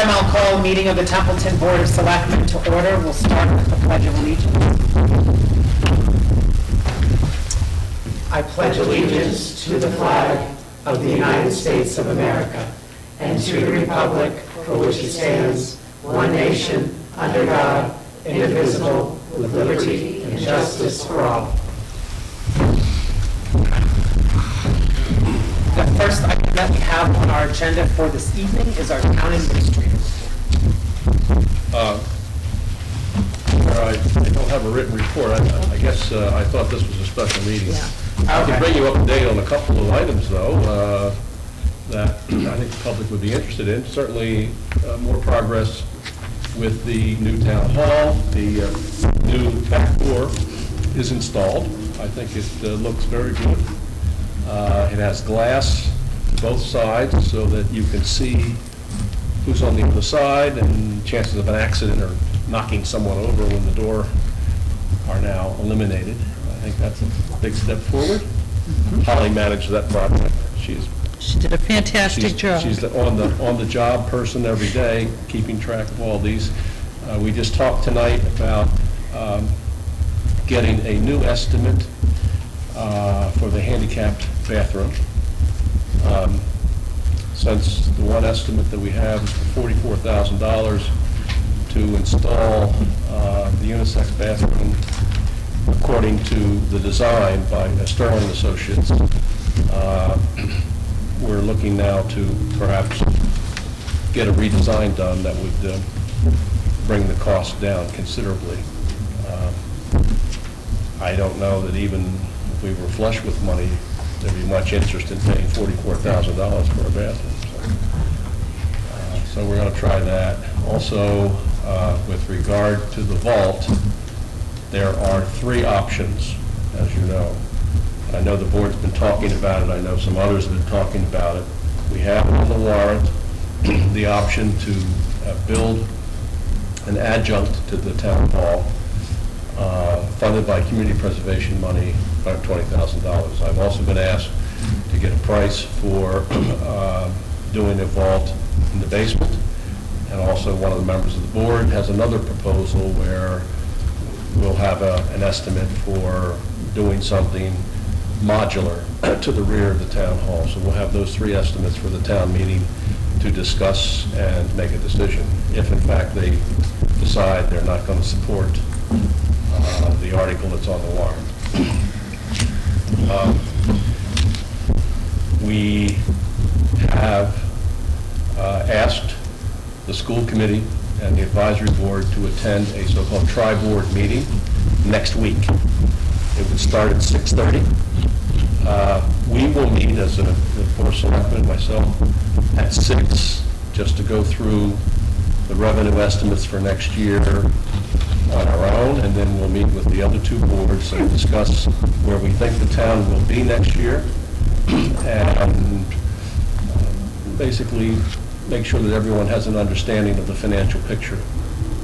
time, I'll call a meeting of the Templeton Board of Selectmen to order. We'll start with the Pledge of Allegiance. I pledge allegiance to the flag of the United States of America and to the republic for which it stands, one nation, under God, indivisible, with liberty and justice for all. The first item that we have on our agenda for this evening is our town administrator report. I don't have a written report. I guess I thought this was a special meeting. Yeah. I Okay. can bring you up to date on a couple of items, though, that I think the public would be interested in. Certainly, more progress with the new town hall. The new back door is installed. I think it looks very good. It has glass to both sides so that you can see who's on the other side, and chances of an accident or knocking someone over when the door are now eliminated. I think that's a big step forward. Holly managed that project. She did a fantastic job. She's the on the job person every day, keeping track of all these. We just talked tonight about getting a new estimate for the handicapped bathroom. Since the one estimate that we have is for $44,000 to install the unisex bathroom according to the design by Sterling Associates, we're looking now to perhaps get a redesign done that would bring the cost down considerably. I don't know that even if we were flush with money, there'd be much interest in paying $44,000 for a bathroom. So we're going to try that. Also, with regard to the vault, there are 3 options, as you know. I know the board's been talking about it. I know some others have been talking about it. We have on the warrant the option to build an adjunct to the town hall, funded by community preservation money, about $20,000. I've also been asked to get a price for doing a vault in the basement, and also one of the members of the board has another proposal where we'll have an estimate for doing something modular to the rear of the town hall. So we'll have those 3 estimates for the town meeting to discuss and make a decision. If in fact they decide they're not going to support the article that's on the warrant. We have asked the school committee and the advisory board to attend a so-called tri-board meeting next week. It would start at 6:30. We will meet as the board of selectmen, myself, at 6, just to go through the revenue estimates for next year on our own, and then we'll meet with the other 2 boards and discuss where we think the town will be next year, and basically make sure that everyone has an understanding of the financial picture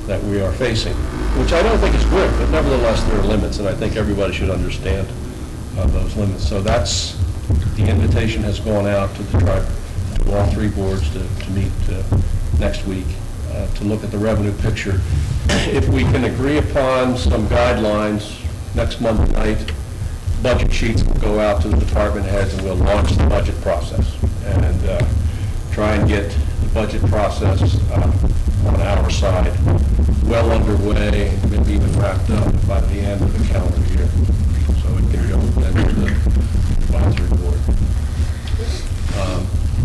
that we are facing, which I don't think is good, but nevertheless there are limits, and I think everybody should understand those limits. So that's, the invitation has gone out to all 3 boards to meet next week to look at the revenue picture. If we can agree upon some guidelines next Monday night, budget sheets will go out to the department heads and we'll launch the budget process and try and get the budget process on our side well underway and maybe even wrapped up by the end of the calendar year. So it can go then to the advisory board.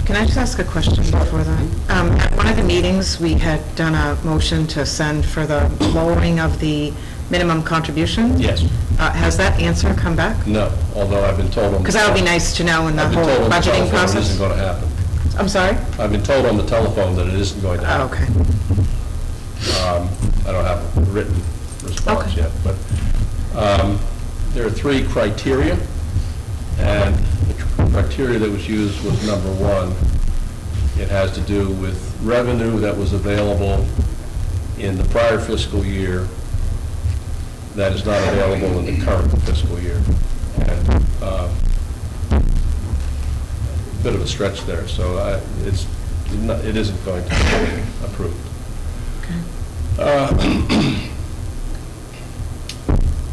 Can I just ask a question before that? At one of the meetings, we had done a motion to send for the lowering of the minimum contribution. Yes. Has that answer come back? No, although I've been told on Because that would be nice to know in the whole budgeting It process. isn't going to happen. I'm sorry? I've been told on the telephone that it isn't going to Oh, happen. okay. I don't have a written response yet, but there are 3 criteria, and the criteria that was used was number 1. It has to do with revenue that was available in the prior fiscal year that is not available in the current fiscal year. And a bit of a stretch there. So it's it isn't going to be approved.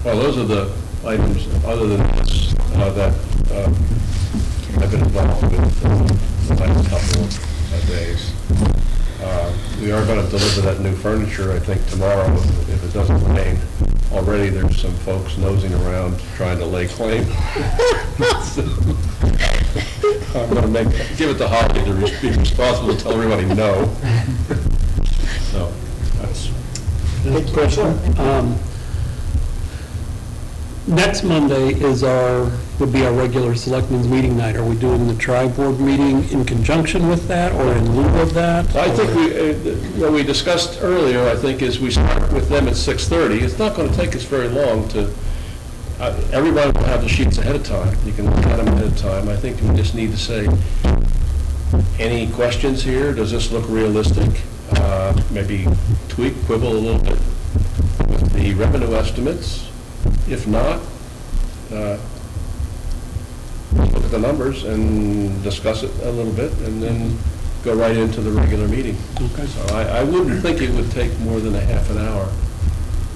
Well, those are the items, other than this, that I've been involved with the last couple of days. We are going to deliver that new furniture, I think, tomorrow, if it doesn't rain. Already, there's some folks nosing around trying to lay claim. I'm going to give it to Holly to be responsible to tell everybody no. So, that's... Good question. Next Monday would be our regular selectmen's meeting night. Are we doing the tri-board meeting in conjunction with that or in lieu of that? I think what we discussed earlier, I think, is we start with them at 6:30. It's not going to take us very long to, everybody will have the sheets ahead of time. You can look at them ahead of time. I think we just need to say, any questions here? Does this look realistic? Maybe tweak, quibble a little bit with the revenue estimates. If not, look at the numbers and discuss it a little bit, and then go right into the regular meeting. Okay. So I wouldn't think it would take more than a half an hour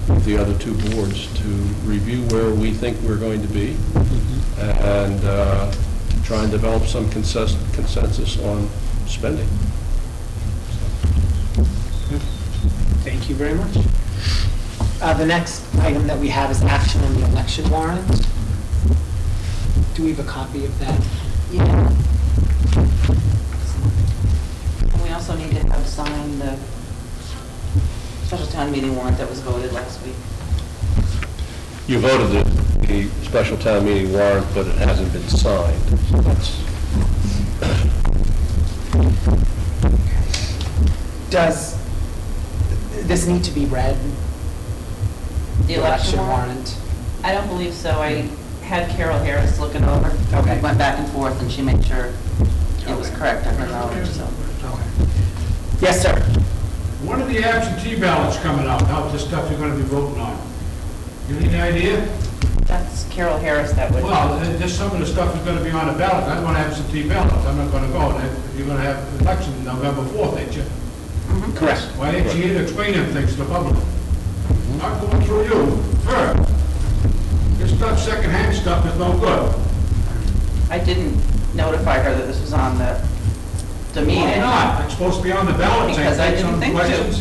with the other two boards to review where we think we're going to be, and try and develop some consensus on spending. Thank you very much. The next item that we have is action on the election warrant. Do we have a copy of that? Yeah. And we also need to have signed the special town meeting warrant that was voted last week. You voted the special town meeting warrant, but it hasn't been signed. So that's... Does this need to be read? The election warrant? I don't believe so. I had Carol Harris look it over. Okay. We went back and forth, and she made sure it was correct to her knowledge, so. Okay. Yes, sir. When are the absentee ballots coming out, how the stuff you're gonna be voting on? You any idea? That's Carol Harris that would. Well, just some of the stuff is gonna be on the ballot. I don't want absentee ballots, I'm not gonna go. And you're gonna have election November 4th, ain't you? Correct. Why ain't you here to explain them things to the public? I'm going through you first. This stuff, secondhand stuff is no good. I didn't notify her that this was on the meeting. Why not? It's supposed to be on the ballot. Because I didn't think to.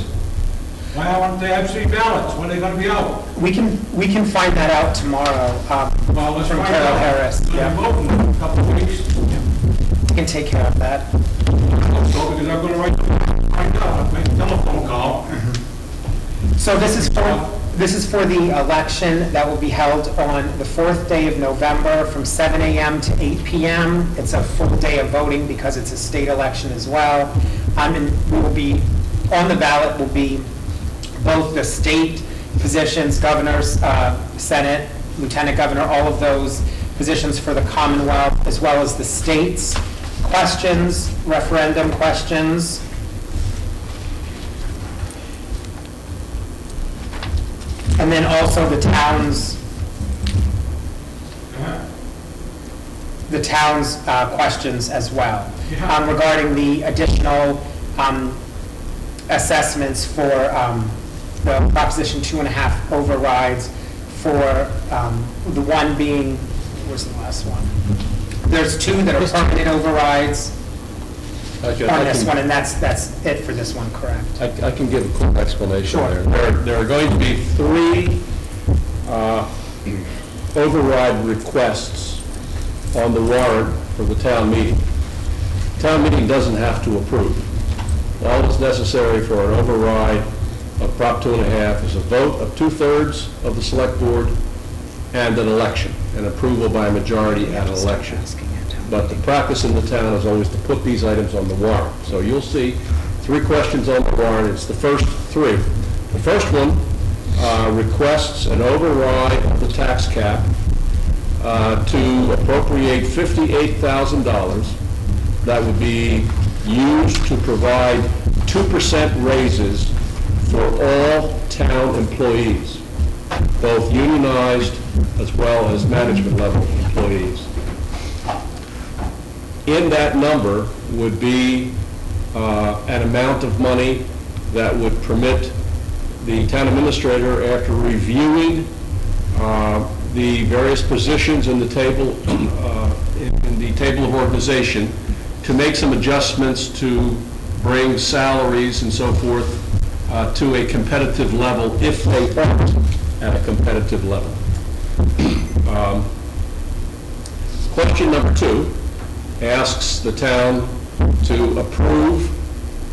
Why aren't they absentee ballots? When are they gonna be out? We can find that out tomorrow Well, let's from find Carol out. Harris. We're Yeah, voting in a couple of weeks. we can take care of that. So, because I'm gonna write out, make a telephone call. So this is for the election that will be held on the 4th day of November from 7 a.m. to 8 p.m. It's a full day of voting because it's a state election as well. And we will be, on the ballot will be both the state positions, governors, Senate, lieutenant governor, all of those positions for the Commonwealth, as well as the states' questions, referendum questions. And then also the town's questions as well, regarding the additional assessments for the Proposition 2.5 overrides for the one being, where's the last one? There's two that are permanent overrides on this one, and that's it for this one, correct? I can give a quick explanation Sure. there. There are going to be 3 override requests on the warrant for the town meeting. Town meeting doesn't have to approve. All that's necessary for an override of Prop 2.5 is a vote of 2/3 of the select board and an election, an approval by a majority at an election. But the practice in the town is always to put these items on the warrant. So you'll see 3 questions on the warrant. It's the first 3. The first one requests an override of the tax cap to appropriate $58,000 that would be used to provide 2% raises for all town employees, both unionized as well as management level employees. In that number would be an amount of money that would permit the town administrator, after reviewing the various positions in the table, in the table of organization, to make some adjustments to bring salaries and so forth to a competitive level, if they aren't at a competitive level. Question number 2 asks the town to approve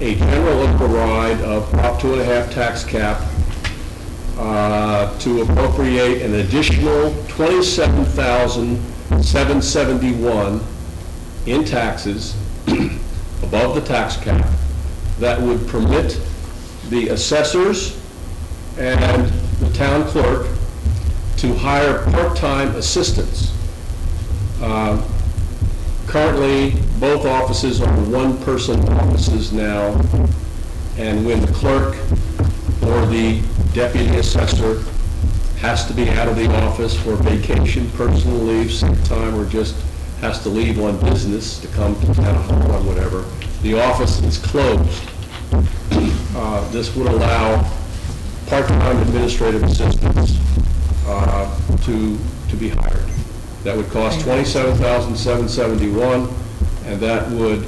a general override of Prop 2.5 tax cap to appropriate an additional $27,771 in taxes above the tax cap that would permit the assessors and the town clerk to hire part-time assistants. Currently, both offices are one-person offices now, and when the clerk or the deputy assessor has to be out of the office for vacation, personal leave, sick time, or just has to leave on business to come to town hall or whatever, the office is closed. This would allow part-time administrative assistants to be hired. That would cost $27,771, and that would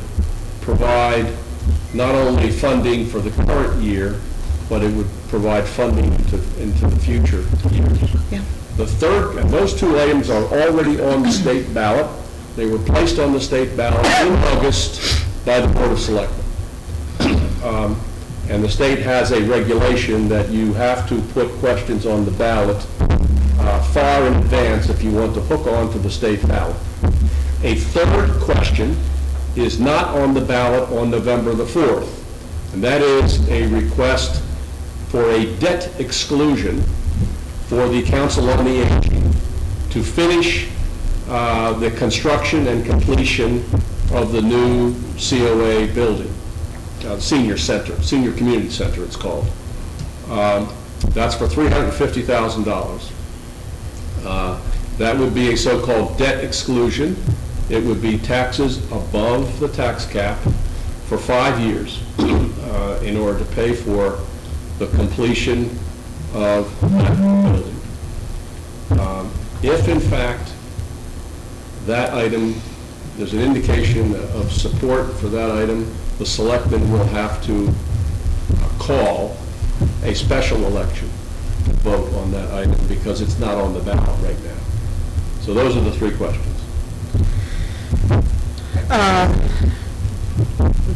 provide not only funding for the current year, but it would provide funding into the future years. Yeah. The third, and those 2 items are already on the state ballot. They were placed on the state ballot in August by the Board of Selectmen. And the state has a regulation that you have to put questions on the ballot far in advance if you want to hook on to the state ballot. A third question is not on the ballot on November the 4th, and that is a request for a debt exclusion for the Council on the Aging to finish the construction and completion of the new COA building, senior center, senior community center it's called. That's for $350,000. That would be a so-called debt exclusion. It would be taxes above the tax cap for 5 years in order to pay for the completion of that building. If in fact that item, there's an indication of support for that item, the selectmen will have to call a special election to vote on that item because it's not on the ballot right now. So those are the 3 questions.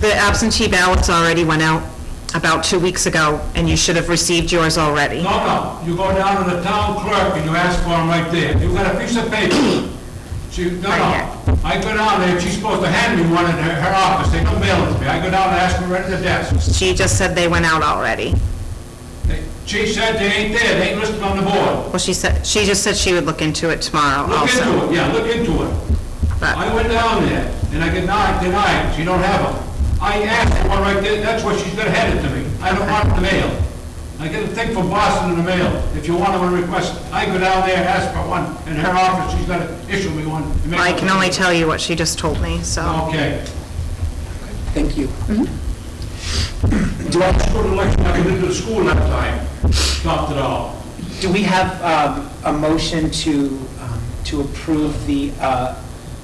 The absentee ballots already went out about 2 weeks ago, and you should have received yours already. No, you go down to the town clerk and you ask for them right there. You got a piece of paper. I go down there, she's supposed to hand me one in her office. They don't mail it to me. I go down and ask her right at the desk. She just said they went out already. She said they ain't there, they ain't listed on the board. Well, she just said she would look into it tomorrow Look also. into it, yeah, look into it. But I went down there, and I get denied, she don't have them. I asked for one right there, that's what she's gonna hand it to me. I don't want it in the mail. I get a thing from Boston in the mail. If you want to request, I go down there and ask for one in her office, she's gonna issue me one. I can only tell you what she just told me, so. Okay. Thank you. Do I go to election, I can into the school that time, stopped it all. Do we have a motion to approve the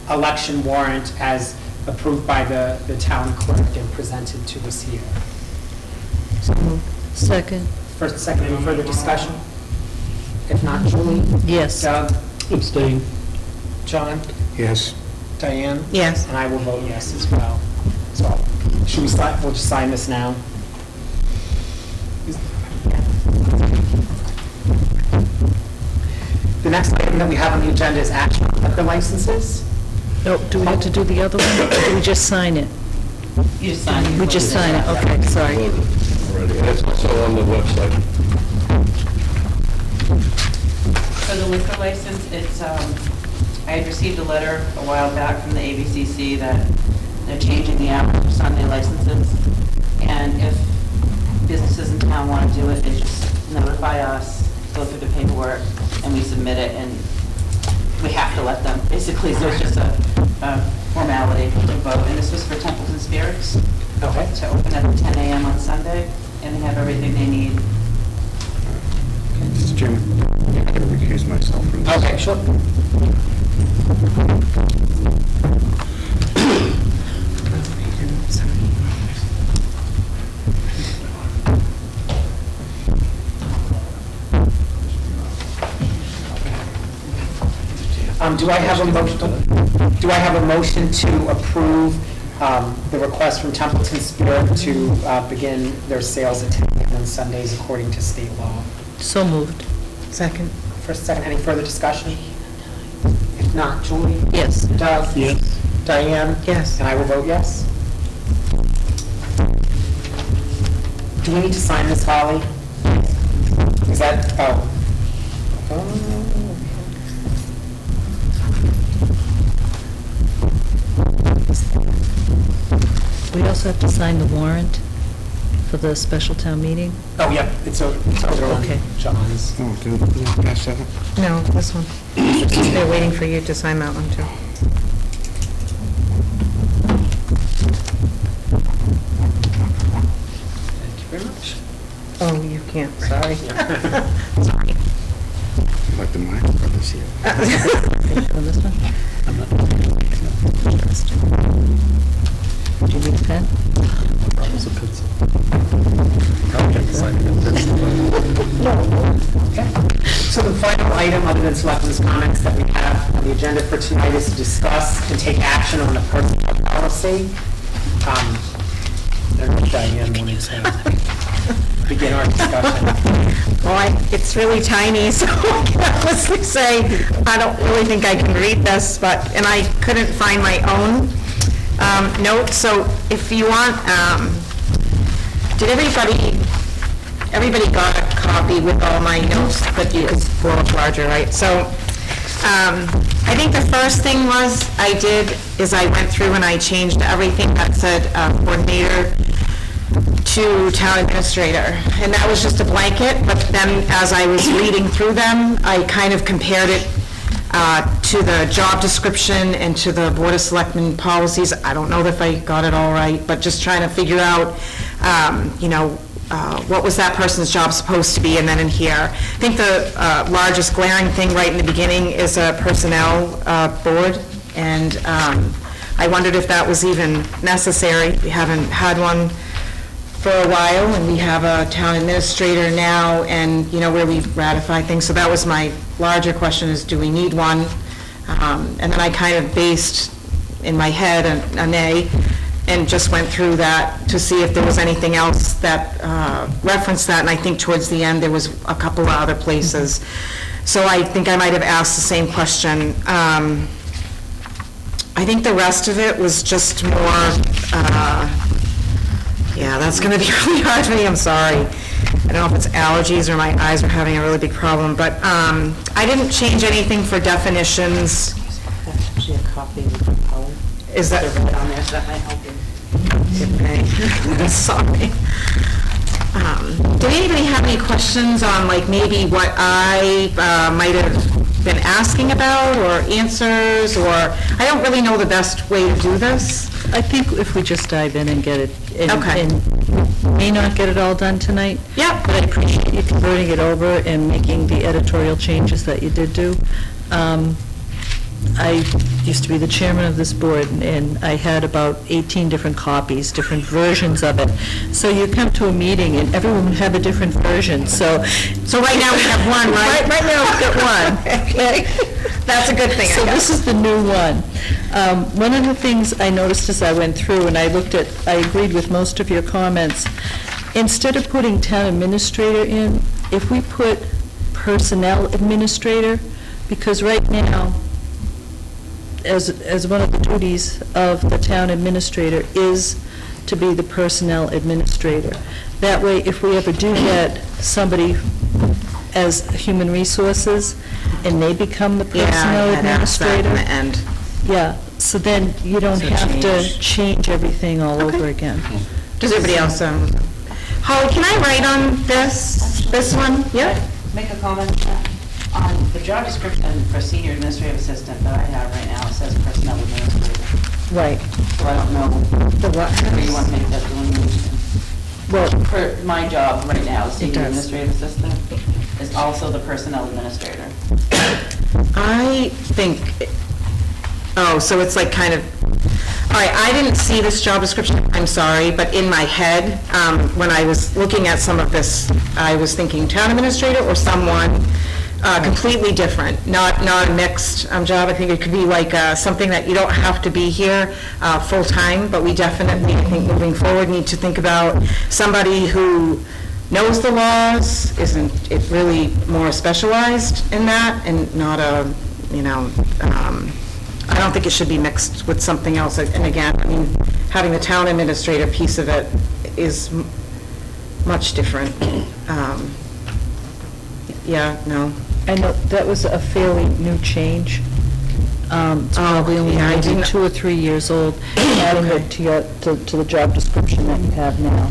election warrant as approved by the town clerk and presented to us here? Second. First, second, any further discussion? If not, Julie? Yes. Doug? Abstain. John? Yes. Diane? Yes. And I will vote yes as well. So, should we sign, we'll just sign this now? The next item that we have on the agenda is action on liquor licenses. Oh, do we have to do the other one, or do we just sign it? You just sign it. We just sign it, okay, sorry. Already, and it's also on the website. For the liquor license, it's, I had received a letter a while back from the ABCC that they're changing the hours for Sunday licenses. And if businesses in town want to do it, they just notify us, go through the paperwork, and we submit it, and we have to let them, basically. So it's just a formality to vote. And this was for Templeton Spirits. Okay. to open at 10 a.m. on Sunday, and they have everything they need. Mr. Chairman, I'm going to recuse myself from this. Okay, sure. Do I have a motion to approve the request from Templeton Spirit to begin their sales at 10 a.m. on Sundays according to state law? So moved. Second. First, second, any further discussion? If not, Julie? Yes. Doug? Yes. Diane? Yes. And I will vote yes. Do we need to sign this, Holly? Is that, oh. We also have to sign the warrant for the special town meeting. Oh, yep, it's over on Okay. John's. Oh, did you pass that? No, this one. They're waiting for you to sign that one, too. Thank you very much. Oh, you can't, sorry. Sorry. Like the Myers brothers here. On this one? Do you need a pen? Okay. So the final item, other than selectmen's comments that we have on the agenda for tonight, is to discuss and take action on the personnel policy. I don't know if Diane wanted to begin our discussion. Well, it's really tiny, so I can honestly say, I don't really think I can read this, and I couldn't find my own notes, so if you want, did everybody got a copy with all my notes, but it's a little larger, right? So, I think the first thing I went through and I changed everything that said coordinator to town administrator, and that was just a blanket, but then as I was reading through them, I kind of compared it to the job description and to the Board of Selectmen policies. I don't know if I got it all right, but just trying to figure out, what was that person's job supposed to be, and then in here. I think the largest glaring thing right in the beginning is a personnel board, and I wondered if that was even necessary. We haven't had one for a while, and we have a town administrator now, and, where we ratify things. So that was my larger question, is do we need one? And then I kind of based in my head an A, and just went through that to see if there was anything else that referenced that, and I think towards the end there was a couple of other places. So I think I might have asked the same question. I think the rest of it was just more, yeah, that's going to be really hard for me, I'm sorry. I don't know if it's allergies or my eyes are having a really big problem, but I didn't change anything for definitions. That's actually a copy of the poem. Is that? They're right on there, so that might help you. Okay, sorry. Did anybody have any questions on, like, maybe what I might have been asking about, or answers, or, I don't really know the best way to do this. I think if we just dive in and get it, Okay. and may not get it all done tonight. Yep. But I appreciate you converting it over and making the editorial changes that you did do. I used to be the chairman of this board, and I had about 18 different copies, different versions of it. So you come to a meeting, and everyone would have a different version, so right now we have one, right? Right now we've got one. Okay. That's a good thing, So I this guess. is the new one. One of the things I noticed as I went through, and I agreed with most of your comments, instead of putting town administrator in, if we put personnel administrator, because right now, as one of the duties of the town administrator is to be the personnel administrator. That way, if we ever do get somebody as human resources, and they become the personnel administrator. And Yeah, so then you don't So have to change. change everything all over Okay. again. does everybody else, Holly, can I write on this one? Yep. Make a comment on that. On the job description for senior administrative assistant that I have right now, it says personnel administrator. Right. So I don't know The what where you has? want to make that delineation. Well, For my job right now, senior does. administrative assistant, is also the personnel administrator. I think, oh, so it's like kind of, all right, I didn't see this job description, I'm sorry, but in my head, when I was looking at some of this, I was thinking town administrator or someone completely different, not a mixed job. I think it could be like something that you don't have to be here full-time, but we definitely, I think, moving forward, need to think about somebody who knows the laws, isn't it really more specialized in that, and not a, you know, I don't think it should be mixed with something else. And again, I mean, having the town administrator piece of it is much different. Yeah, no. I know that was a fairly new change. It's probably only yeah, I maybe didn't- 2 or 3 years old, adding it to the job description that you have now.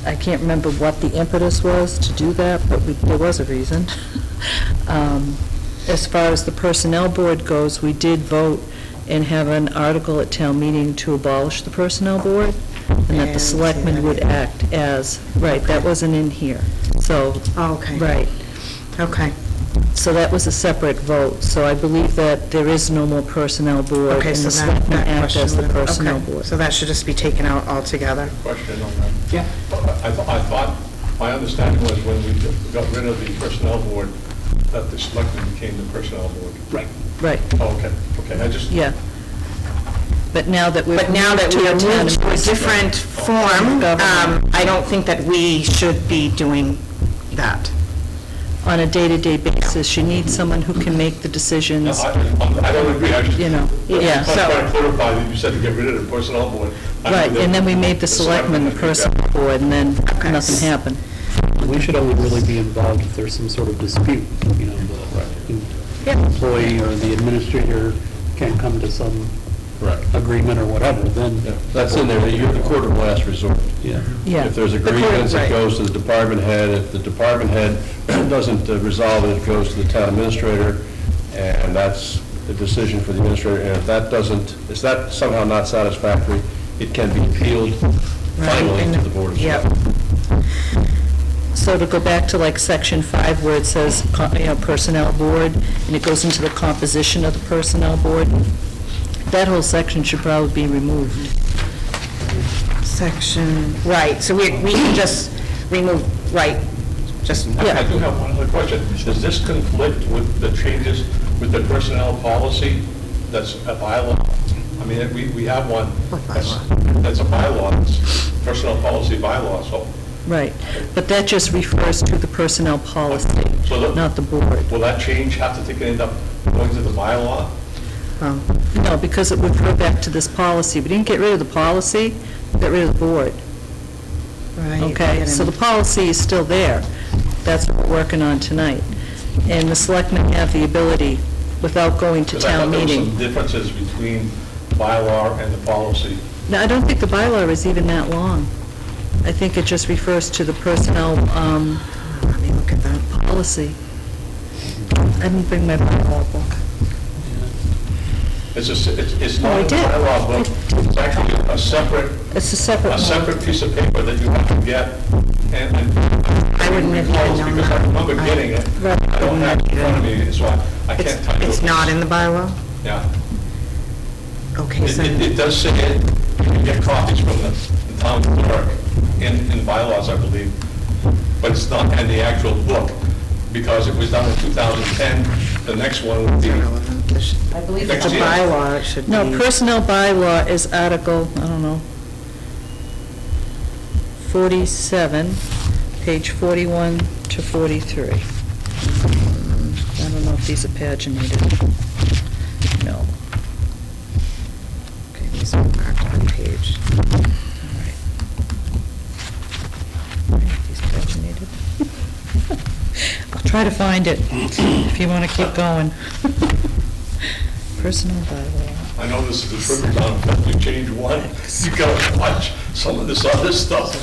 I can't remember what the impetus was to do that, but there was a reason. As far as the Personnel Board goes, we did vote and have an article at town meeting to abolish the Personnel Board, and that the And- selectmen would act as, right, that wasn't in here, so, Oh, okay. right. Okay. So that was a separate vote, so I believe that there is no more Personnel Board, Okay, and so the that selectmen act question as the would- Personnel okay. Board. So that should just be taken out altogether. Question on that. Yeah. I thought, my understanding was when we got rid of the personnel board, that the selectmen became the personnel board. Right. Right, Oh, okay, I just. yeah. But now that we've But now that we moved are to a town moved to a different form, Government. I don't think that we should be doing that. on a day-to-day basis, you need someone who can make the No, decisions, I don't agree, I just. you know, yeah. I'm trying to clarify that you said to get rid of the personnel board. I Right, mean, and then we made the selectmen the Personnel Board, and then Okay. nothing happened. We should only really be involved if there's some sort of dispute, you know, the employee or the administrator can't come to some Right. agreement or whatever, then. Yeah, that's in there, you're the court of last resort. Yeah. Yeah, If there's a The court- grievance, it right. goes to the department head. If the department head doesn't resolve it, it goes to the town administrator, and that's the decision for the administrator. And if that doesn't, if that's somehow not satisfactory, it can be appealed finally to the Board of Yep. Selectmen. so to go back to like Section 5 where it says, you know, Personnel Board, and it goes into the composition of the Personnel Board, that whole section should probably be removed. Section, right, so we can just remove, right, just, I do have one other question. Does this conflict with the changes with the personnel policy that's a bylaw? I mean, we have one that's a bylaw, it's personnel policy bylaw, so Right, but that just refers to the personnel policy, So the- not the board. will that change have to end up going to the bylaw? No, because it would refer back to this policy. We didn't get rid of the policy, we got rid of the board. right. Okay, so the policy is still there. That's what we're working on tonight. And the selectmen have the ability, without going to Because I town thought there were meeting. some differences between bylaw and the policy. No, I don't think the bylaw is even that long. I think it just refers to the personnel Let me look at that. policy. I didn't bring my bylaw book. It's it's Oh, I not a did. bylaw book, it's actually a It's a separate a one. separate piece of paper that you have to get, and I wouldn't have recall even this known because I that. remember getting it. Right. I don't have it in front of me, so I can't tell you. It's not in the bylaw? Yeah. Okay, so, It does say it, you can get copies from the town clerk in bylaws, I believe, but it's not in the actual book, because it was done in 2010, the next one would be, irrelevant. I believe If it's a Next year. bylaw, it should be. No, personnel bylaw is Article, I don't know, 47, page 41 to 43. I don't know if these are paginated. No. Okay, these are marked on page. These paginated. I'll try to find it, if you want to keep going. Personnel bylaw. I know this is the trickle down effect, you change one, you gotta watch some of this other stuff.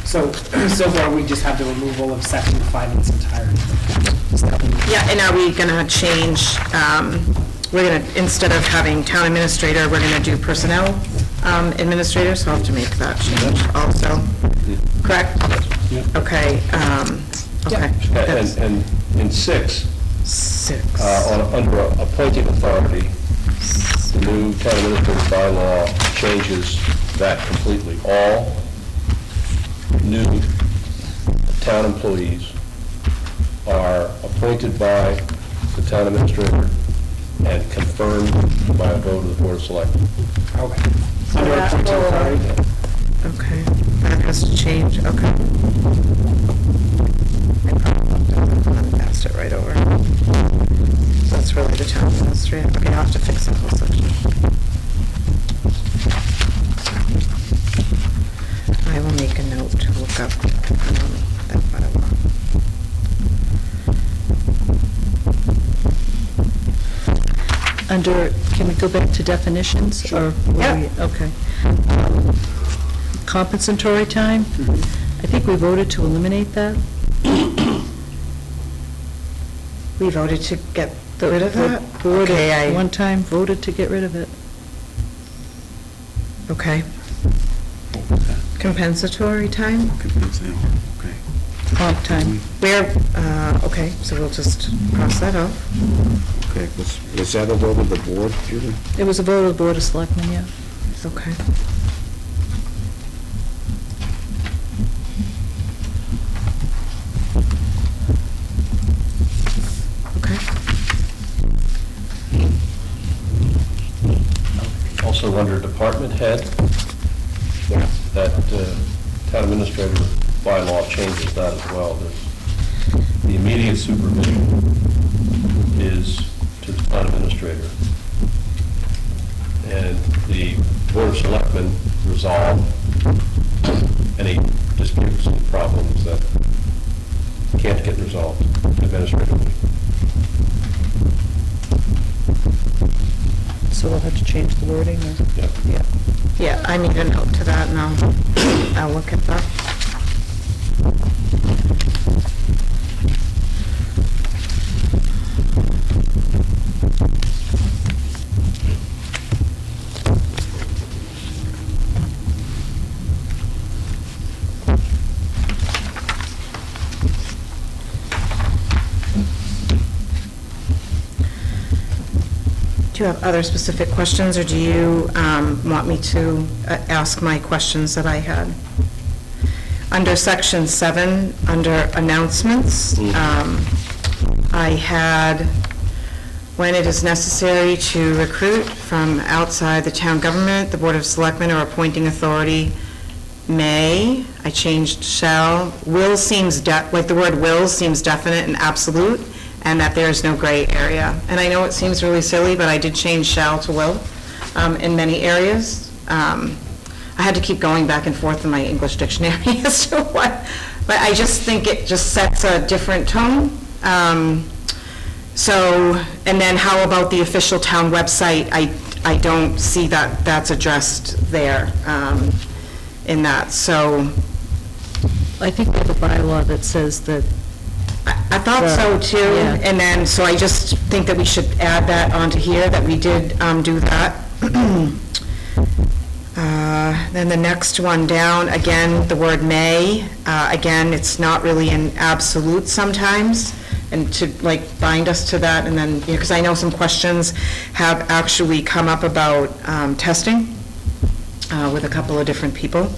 So far, we just have the removal of section 5 in its entirety. Is that one? Yeah, and are we going to change, we're going to, instead of having town administrator, we're going to do personnel administrator, so I'll have to make that change also. Correct? Yep. Okay, okay. That's And in 6, 6. under appointing authority, the new town administrative bylaw changes that completely. All new town employees are appointed by the town administrator and confirmed by a vote of the Board of Selectmen. Okay. Under appointing authority. Okay, that has to change, okay. I passed it right over. So that's really the town administrator. Okay, I'll have to fix that whole section. I will make a note to look up that bylaw. Under, can we go back to definitions? Or were we- Okay. Compensatory time? I think we voted to eliminate that. We voted to get rid of that? Board Okay, at one time voted to get rid of it. Okay. Compensatory time? Okay. Comp time. Where, okay, so we'll just cross that off. Okay, was that a vote of the board, Julie? It was a vote of the Board of Selectmen, yeah. Okay. Okay. Also under department head, Yeah. that town administrator bylaw changes that as well. The immediate supervision is to the town administrator. And the Board of Selectmen resolve any disputes and problems that can't get resolved administratively. So we'll have to change the wording, or? Yep. Yeah. Yeah, I made a note to that, and I'll look at that. Do you have other specific questions, or do you want me to ask my questions that I had? Under section 7, under announcements, I had, when it is necessary to recruit from outside the town government, the Board of Selectmen or appointing authority may, I changed shall, will seems, like the word will seems definite and absolute, and that there is no gray area. And I know it seems really silly, but I did change shall to will in many areas. I had to keep going back and forth in my English dictionary as to what, but I just think it just sets a different tone. So, and then how about the official town website? I don't see that that's addressed there in that, so. I think we have a bylaw that says that. I thought so too, Yeah. and then, so I just think that we should add that onto here, that we did do that. Then the next one down, again, the word may, again, it's not really an absolute sometimes, and to like bind us to that, and then, because I know some questions have actually come up about testing with a couple of different people.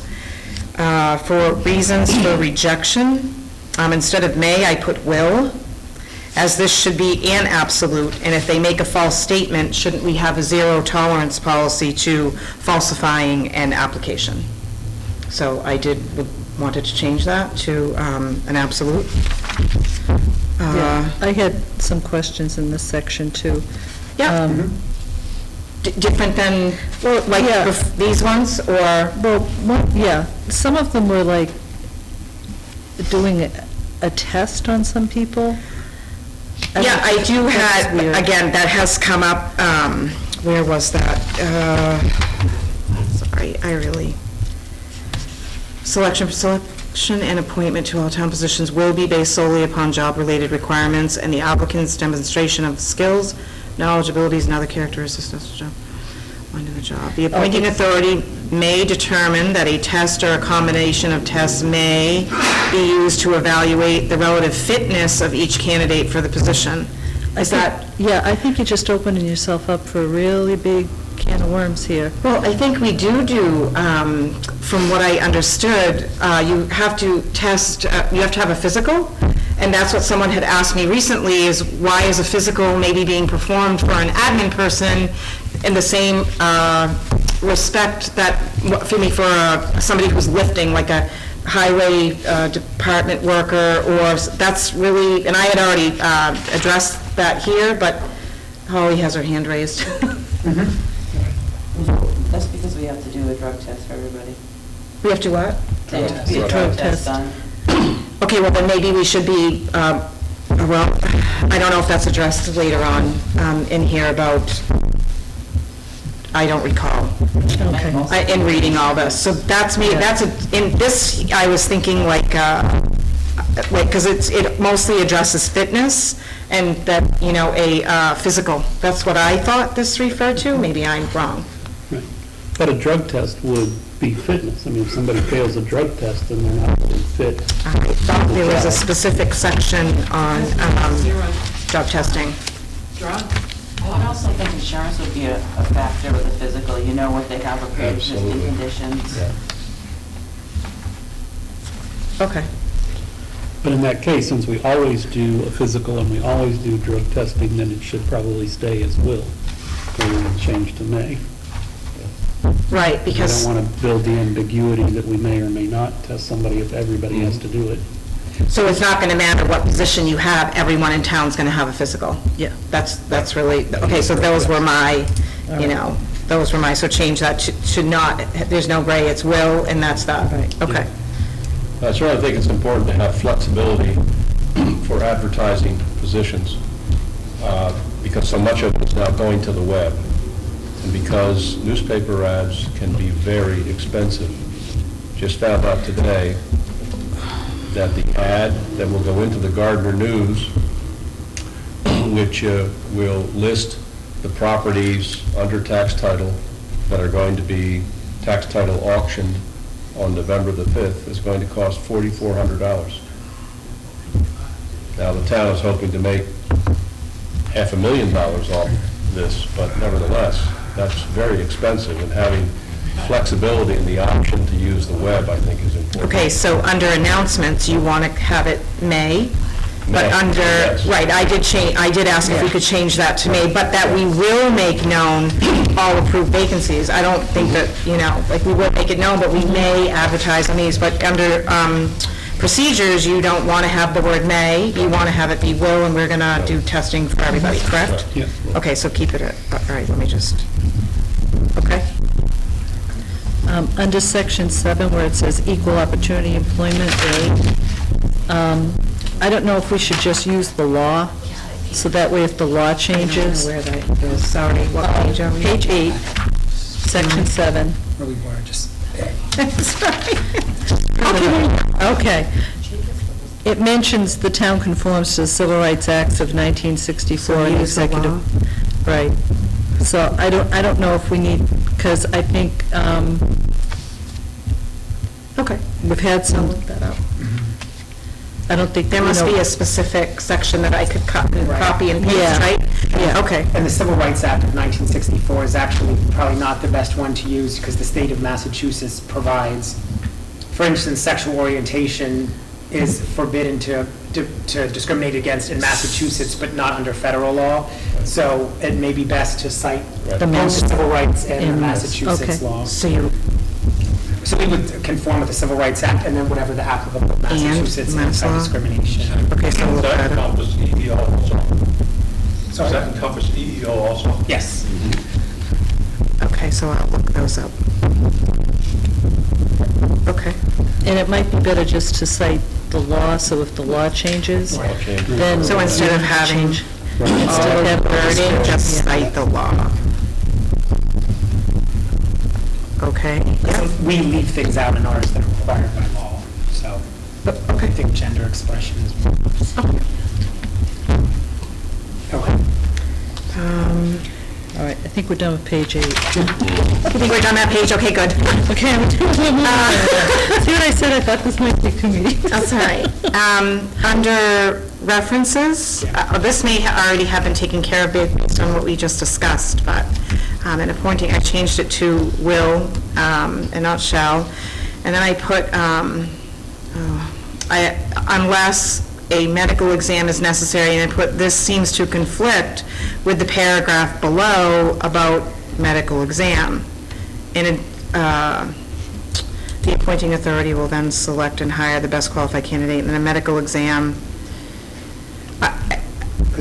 For reasons for rejection, instead of may, I put will, as this should be an absolute, and if they make a false statement, shouldn't we have a zero tolerance policy to falsifying an application? So I wanted to change that to an absolute. Yeah, I had some questions in this section, too. Yeah. Different than, like, yeah. these ones, or? Well, yeah, some of them were like doing a test on some people. Yeah, I do That's have, weird. again, that has come up, where was that? Sorry, I really, selection Selection and appointment to all town positions will be based solely upon job-related requirements and the applicant's demonstration of skills, knowledge, abilities, and other characteristics of the job. Under the job. The appointing authority may determine that a test or a combination of tests may be used to evaluate the relative fitness of each candidate for the position. Is that? Yeah, I think you're just opening yourself up for a really big can of worms here. Well, I think we do, from what I understood, you have to test, you have to have a physical, and that's what someone had asked me recently, is why is a physical maybe being performed for an admin person in the same respect that, for somebody who's lifting, like a highway department worker, or that's really, and I had already addressed that here, but Holly has her hand raised. That's because we have to do a drug test for everybody. We have to what? There has to be a drug test done. Okay, well, then maybe we should be, well, I don't know if that's addressed later on in here about, I don't recall. Okay. In reading all this. So that's me, in this, I was thinking like, because it mostly addresses fitness and that, a physical. That's what I thought this referred to. Maybe I'm wrong. Right. But a drug test would be fitness. I mean, if somebody fails a drug test, then they're not really fit. I thought there was a specific section on drug testing. I would also think insurance would be a factor with the physical, you know what they have for pre-existing Absolutely. conditions. Yeah. Okay. But in that case, since we always do a physical and we always do drug testing, then it should probably stay as will, rather than change to may. Right, We because, don't want to build the ambiguity that we may or may not test somebody if everybody has to do it. so it's not going to matter what position you have, everyone in town's going to have a physical. Yeah. That's really, okay, so those were my, so change that to not, there's no gray, it's will, and that's that. Right. Okay. I certainly think it's important to have flexibility for advertising positions, because so much of it is now going to the web, and because newspaper ads can be very expensive. Just found out today that the ad that will go into the Gardner News, which will list the properties under tax title that are going to be tax title auctioned on November the 5th, is going to cost $4,400. Now, the town is hoping to make $500,000 off this, but nevertheless, that's very expensive, and having flexibility in the option to use the web, I think, is important. Okay, so under announcements, you want to have it may, but May, under, yes. right, I did ask if we could change that to may, but that we will make known all approved vacancies. I don't think that, like, we will make it known, but we may advertise on these, but under procedures, you don't want to have the word may, you want to have it be will, and we're going to do testing for everybody, correct? Yeah. Okay, so keep it at, all right, let me just, okay. Under section 7, where it says equal opportunity employment, I don't know if we should just use the law, so that way if the law changes. Where that is, sorry, what page are we? Page 8, section 7. Where we were, just. Okay. It mentions the town conforms to the Civil Rights Acts of 1964 So and use the executive. Right. So I don't know if we need, because I think, Okay. we've had some. Look that up. I don't think. There must be a specific section that I could copy and paste, Yeah. right? Yeah. Okay. And the Civil Rights Act of 1964 is actually probably not the best one to use because the state of Massachusetts provides, for instance, sexual orientation is forbidden to discriminate against in Massachusetts, but not under federal law. So it may be best to cite Right. both the civil rights and the In- Massachusetts okay. law. So So we would conform with the Civil Rights Act and then whatever the applicable Massachusetts Mass law? anti-discrimination. okay, so we'll Does that add it. encompass EEO also? Does Sorry? that encompass EEO also? Yes. Okay, so I'll look those up. Okay. And it might be better just to cite the law, so if the law changes, I'll change it. then. So instead of having Instead of having wording, just Yeah. cite the law. Okay. We leave things out in ours that are required by law. so I Okay. think gender expression is more. Okay. All right, I think we're done with page 8. I think we're done that page, okay, good. Okay, see what I said? I thought this might take 2 meetings. That's all right. Under references, this may already have been taken care of based on what we just discussed, but in appointing, I changed it to will and not shall. And then I put, unless a medical exam is necessary, and I put, this seems to conflict with the paragraph below about medical exam. And the appointing authority will then select and hire the best qualified candidate, and a medical exam.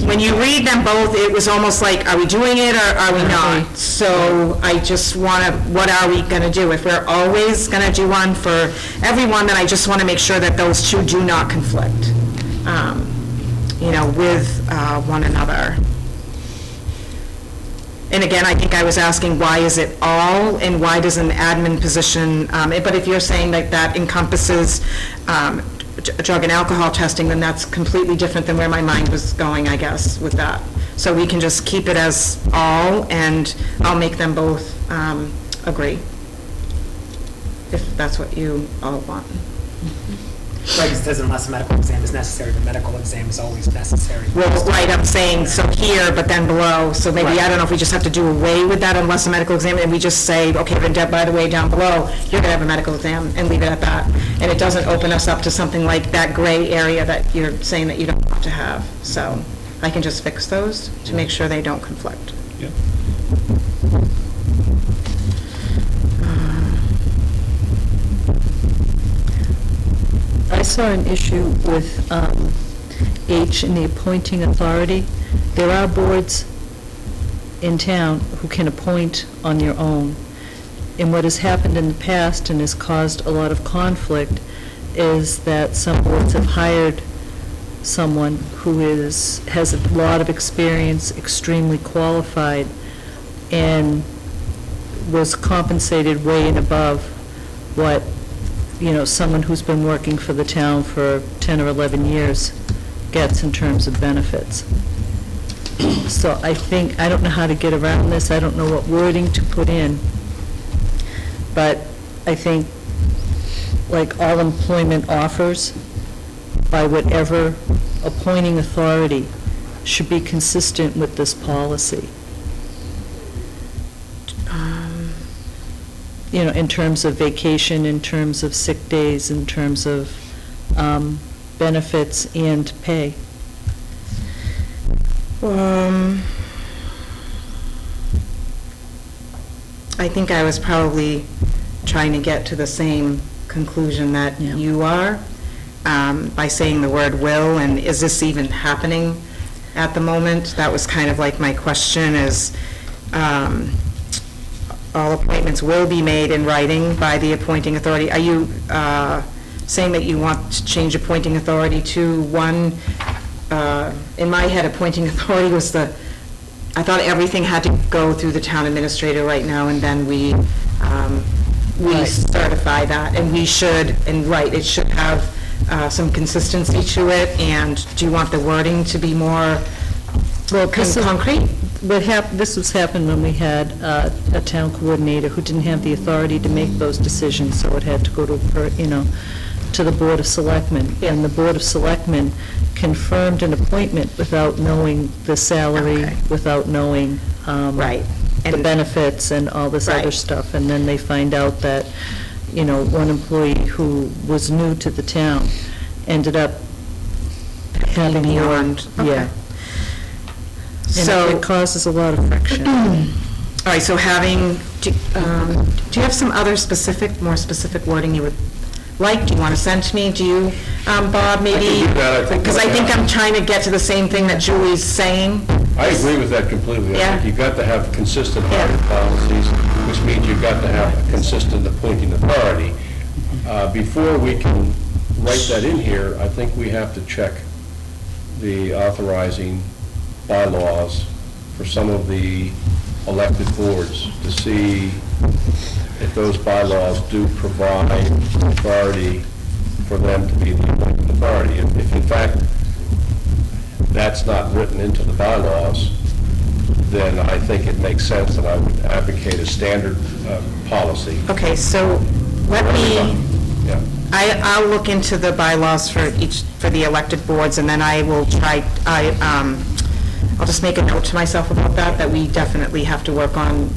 When you read them both, it was almost like, are we doing it or are we not? So I just want to, what are we going to do? If we're always going to do one for everyone, then I just want to make sure that those two do not conflict, with one another. And again, I think I was asking, why is it all, and why does an admin position, but if you're saying that that encompasses drug and alcohol testing, then that's completely different than where my mind was going, I guess, with that. So we can just keep it as all, and I'll make them both agree, if that's what you all want. Right, it says unless a medical exam is necessary, the medical exam is always necessary. Well, right, I'm saying, so here, but then below, so maybe, I don't know if we just have to do away with that unless a medical exam, and we just say, okay, then by the way, down below, you're gonna have a medical exam, and leave it at that. And it doesn't open us up to something like that gray area that you're saying that you don't want to have. So I can just fix those to make sure they don't conflict. Yep. I saw an issue with H in the appointing authority. There are boards in town who can appoint on their own. And what has happened in the past and has caused a lot of conflict is that some boards have hired someone who has a lot of experience, extremely qualified, and was compensated way and above what someone who's been working for the town for 10 or 11 years gets in terms of benefits. So I don't know how to get around this, I don't know what wording to put in, but I think, like all employment offers, by whatever appointing authority, should be consistent with this policy. In terms of vacation, in terms of sick days, in terms of benefits and pay. I think I was probably trying to get to the same conclusion that you are, by saying the word will, and is this even happening at the moment? That was kind of like my question is, all appointments will be made in writing by the appointing authority. Are you saying that you want to change appointing authority to one? In my head, appointing authority was I thought everything had to go through the town administrator right now, and then we certify that, and we should, it should have some consistency to it. And do you want the wording to be more concrete? This was happened when we had a town coordinator who didn't have the authority to make those decisions, so it had to go to the Board of Selectmen. And the Board of Selectmen confirmed an appointment without knowing the salary, without knowing the benefits and all this other stuff. And then they find out that, one employee who was new to the town ended up having beyond. Yeah. So it causes a lot of friction. All right, so do you have some other more specific wording you would like? Do you want to send to me? Do you, Bob, maybe? Because I think I'm trying to get to the same thing that Julie's saying. I agree with that completely. I think you've got to have consistent hiring policies, which means you've got to have a consistent appointing authority. Before we can write that in here, I think we have to check the authorizing bylaws for some of the elected boards to see if those bylaws do provide authority for them to be the appointing authority. If in fact that's not written into the bylaws, then I think it makes sense, and I would advocate a standard policy. Okay, so let me, Yeah. I'll look into the bylaws for the elected boards, and then I will try, I'll just make a note to myself about that we definitely have to work on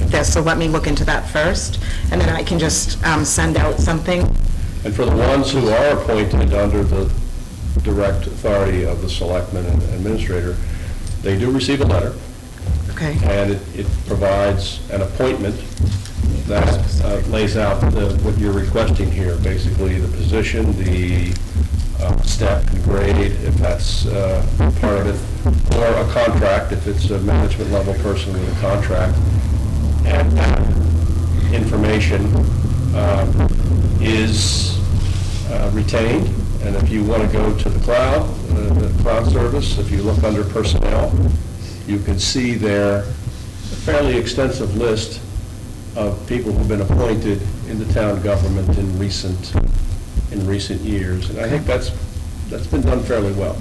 this, so let me look into that first, and then I can just send out something. And for the ones who are appointed under the direct authority of the selectman and administrator, they do receive a letter, Okay. and it provides an appointment that lays out what you're requesting here, basically the position, the step and grade, if that's part of it, or a contract, if it's a management level person with a contract. And that information is retained, and if you want to go to the cloud service, if you look under personnel, you can see there a fairly extensive list of people who've been appointed in the town government in recent years, and I think that's been done fairly well.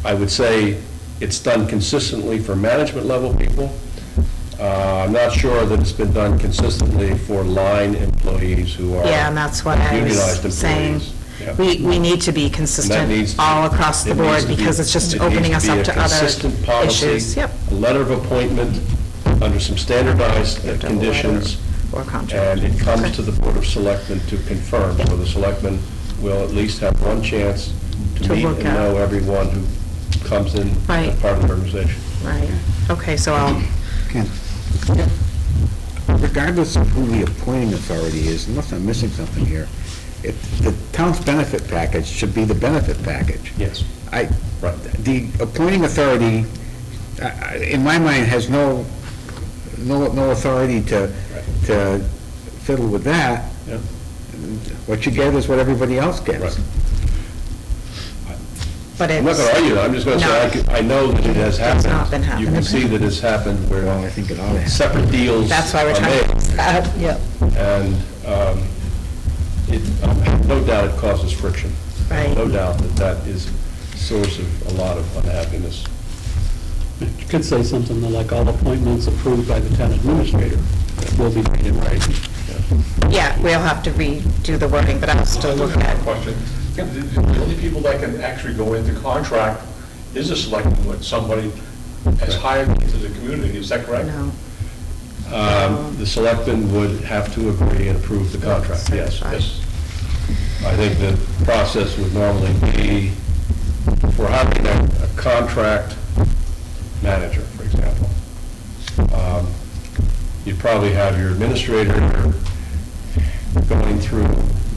I would say it's done consistently for management level people. I'm not sure that it's been done consistently for line employees who are Yeah, and that's what I unionized was saying. employees. Yeah. We need to be consistent needs to- all across the it board, needs to be- because it's just it opening needs us to be up to a other consistent policy, issues. Yep. a letter of appointment under some standardized conditions, Or contract. and it comes Okay. to the Board of Selectmen to confirm. So the selectmen will at least have one chance to To meet look and at. know everyone who comes in Right. as part of the organization. Right, okay, so I'll, Ken? Regardless of who the appointing authority is, unless I'm missing something here, the town's benefit package should be the benefit package. Yes. Right. The appointing authority, in my mind, has no authority to fiddle with that. Yeah. What you get is what everybody else gets. Right. but it's... I'm not going to argue that, I'm just going to say, I know that it has happened. not been You can happening. see that it's happened Well, I where think it ought to happen. separate deals That's why we're are trying made. to... Yeah. And no doubt it causes friction. Right. No doubt that is a source of a lot of unhappiness. You could say something like all appointments approved by the town administrator will be made in writing. Yeah, we'll have to redo the wording, but I'll still look at... Question. The only people that can actually go into contract is a selectman when somebody has hired into the community, is that correct? No. The selectmen would have to agree and approve the contract, yes. Yes. I think the process would normally be for having a contract manager, for example. You'd probably have your administrator going through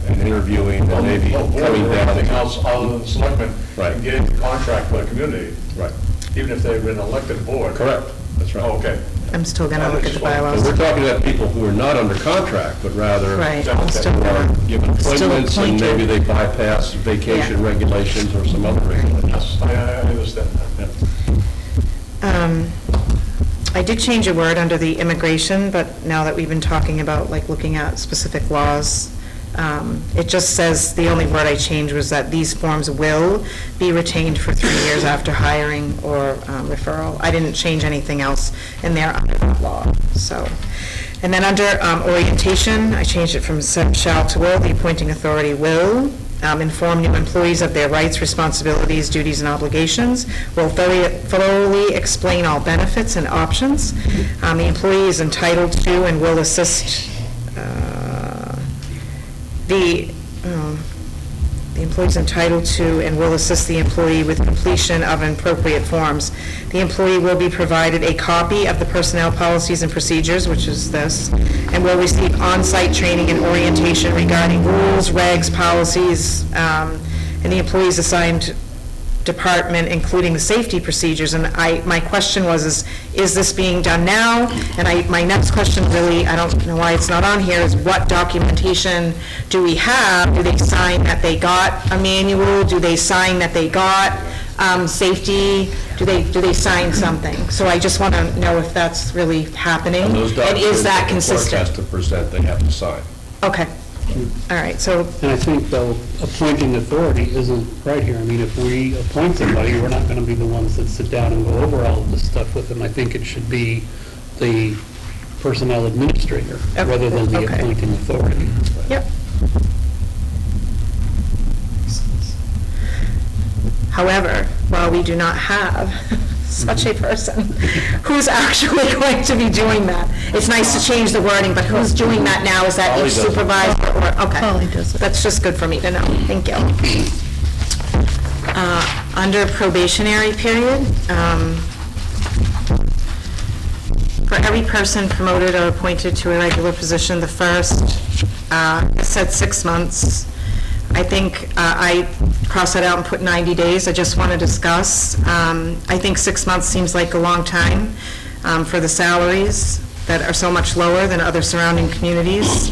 and interviewing and maybe coming down. Anything else other than the selectmen Right. can get into contract with the community, Right, even if they've been elected board. correct, that's right. Oh, okay. I'm still going to look at the But bylaws. we're talking about people who are not under contract, but rather Right, I'm I'm still who are going to... given Still appointments, and appointed. maybe they bypass vacation Yeah. regulations or some other regulations. Yes, I understand that. Yeah. I did change a word under the immigration, but now that we've been talking about, like, looking at specific laws, it just says, the only word I changed was that these forms will be retained for 3 years after hiring or referral. I didn't change anything else in there under that law, so. And then under orientation, I changed it from shall to will. The appointing authority will inform new employees of their rights, responsibilities, duties, and obligations, will thoroughly explain all benefits and options. The employee is entitled to and will assist the employee is entitled to and will assist the employee with completion of appropriate forms. The employee will be provided a copy of the personnel policies and procedures, which is this, and will receive on-site training and orientation regarding rules, regs, policies, and the employee's assigned department, including the safety procedures. And my question was, is this being done now? And my next question really, I don't know why it's not on here, is what documentation do we have? Do they sign that they got a manual? Do they sign that they got safety? Do they sign something? So I just want to know if that's really happening. And those And is that documents that the clerk consistent? has to present, they have to sign. Okay, All right, so, And I think, though, appointing authority isn't right here. I mean, if we appoint somebody, we're not going to be the ones that sit down and go over all of this stuff with them. I think it should be the personnel administrator rather than the Okay. appointing authority. yep. However, while we do not have such a person who's actually going to be doing that, it's nice to change the wording, but who's doing that now? Is that Polly each does it. supervisor or, okay. Polly does it. That's just good for me to know. Thank you. Under probationary period, for every person promoted or appointed to a regular position, the first, it said 6 months. I think I crossed that out and put 90 days. I just want to discuss. I think 6 months seems like a long time for the salaries that are so much lower than other surrounding communities.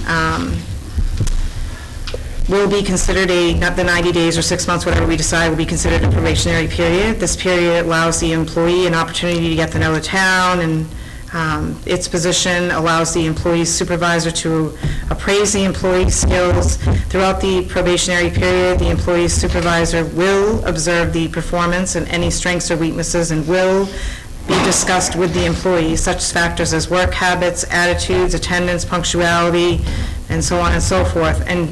Will be considered not the 90 days or 6 months, whatever we decide, will be considered a probationary period. This period allows the employee an opportunity to get to know the town, and its position allows the employee's supervisor to appraise the employee's skills. Throughout the probationary period, the employee's supervisor will observe the performance and any strengths or weaknesses, and will be discussed with the employee, such factors as work habits, attitudes, attendance, punctuality, and so on and so forth. And